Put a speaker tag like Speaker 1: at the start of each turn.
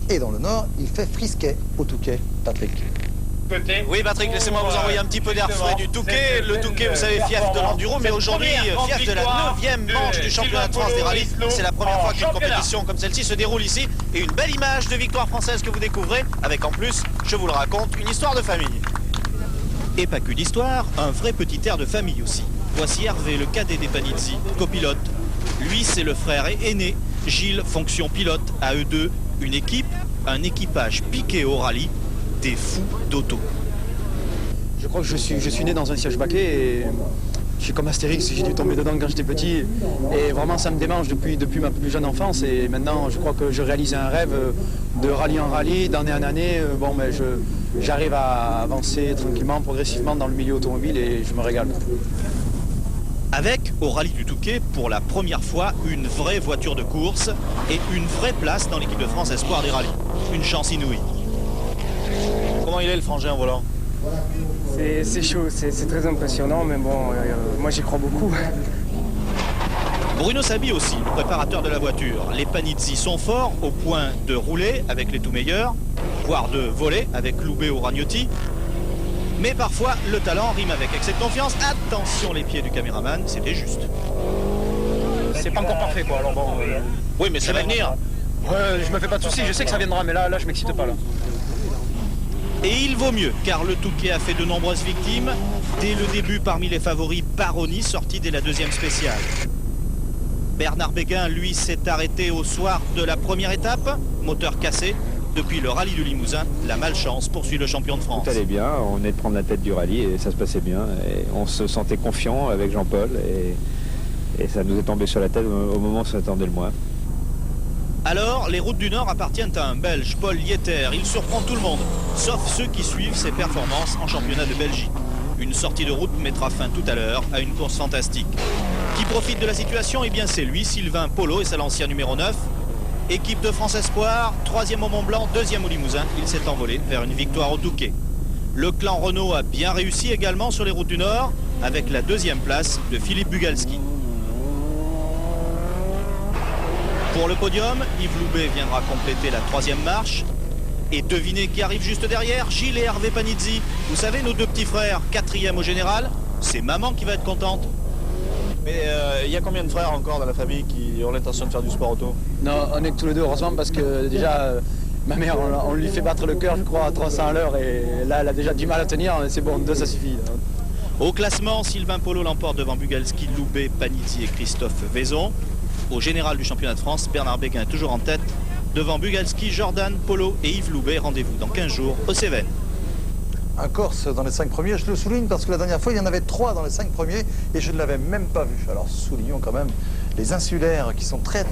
Speaker 1: Et dans le nord, il fait frisquet au Touquet. Patrick.
Speaker 2: Oui Patrick, laissez-moi vous envoyer un petit peu d'air frais du Touquet. Le Touquet, vous savez, fief de l'enduro, mais aujourd'hui, fief de la 9e manche du championnat de France des rallyes. C'est la première fois qu'une compétition comme celle-ci se déroule ici. Et une belle image de victoire française que vous découvrez, avec en plus, je vous le raconte, une histoire de famille. Et pas qu'une histoire, un vrai petit air de famille aussi. Voici Hervé, le cadet des Panizzi, copilote. Lui, c'est le frère aîné, Gilles, fonction pilote, à eux deux, une équipe, un équipage piqué au rallye, des fous d'auto.
Speaker 3: Je crois que je suis né dans un siège baquet et je suis comme Astérix, j'ai dû tomber dedans quand j'étais petit. Et vraiment, ça me démange depuis ma plus jeune enfance. Et maintenant, je crois que je réalise un rêve de rallye en rallye, d'année en année. Bon, mais j'arrive à avancer tranquillement, progressivement dans le milieu automobile et je me régale.
Speaker 2: Avec, au rallye du Touquet, pour la première fois, une vraie voiture de course et une vraie place dans l'équipe de France Espoir des rallyes. Une chance inouïe. Comment il est le frangin en volant?
Speaker 4: C'est chaud, c'est très impressionnant, mais bon, moi j'y crois beaucoup.
Speaker 2: Bruno Sabi aussi, le préparateur de la voiture. Les Panizzi sont forts au point de rouler avec les tout meilleurs, voire de voler avec Loubet ou Ragnotti. Mais parfois, le talent rime avec excès de confiance. Attention les pieds du caméraman, c'était juste.
Speaker 3: C'est pas encore parfait, quoi. Alors bon,
Speaker 2: oui, mais ça va venir.
Speaker 3: Ouais, je me fais pas de soucis, je sais que ça viendra, mais là je m'excite pas là.
Speaker 2: Et il vaut mieux, car le Touquet a fait de nombreuses victimes. Dès le début, parmi les favoris, Baroni, sorti dès la deuxième spéciale. Bernard Béguin, lui, s'est arrêté au soir de la première étape, moteur cassé. Depuis le rallye du Limousin, la malchance poursuit le champion de France.
Speaker 5: Tout allait bien, on venait de prendre la tête du rallye et ça se passait bien. Et on se sentait confiant avec Jean-Paul et ça nous est tombé sur la tête au moment où on s'attendait le moins.
Speaker 2: Alors, les routes du Nord appartiennent à un Belge, Paul Yetter. Il surprend tout le monde, sauf ceux qui suivent ses performances en championnat de Belgique. Une sortie de route mettra fin tout à l'heure à une course fantastique. Qui profite de la situation? Eh bien c'est lui, Sylvain Polo, et c'est l'ancien numéro 9. Équipe de France Espoir, 3e au Mont Blanc, 2e au Limousin. Il s'est envolé vers une victoire au Touquet. Le clan Renault a bien réussi également sur les routes du Nord, avec la 2e place de Philippe Bugalski. Pour le podium, Yves Loubet viendra compléter la 3e marche. Et devinez qui arrive juste derrière, Gilles et Hervé Panizzi. Vous savez, nos deux petits frères, 4e au général. C'est maman qui va être contente. Mais il y a combien de frères encore dans la famille qui ont l'intention de faire du sport auto?
Speaker 3: Non, on est que tous les deux, heureusement, parce que déjà, ma mère, on lui fait battre le cœur, je crois, à 300 à l'heure. Et là, elle a déjà du mal à tenir, c'est bon, 2 ça suffit.
Speaker 2: Au classement, Sylvain Polo l'emporte devant Bugalski, Loubet, Panizzi et Christophe Vaison. Au général du championnat de France, Bernard Béguin est toujours en tête. Devant Bugalski, Jordan, Polo et Yves Loubet. Rendez-vous dans 15 jours au Cévennes.
Speaker 1: Un Corse dans les 5 premiers, je le souligne parce que la dernière fois, il y en avait 3 dans les 5 premiers et je ne l'avais même pas vu. Alors soulignons quand même les insulaires qui sont très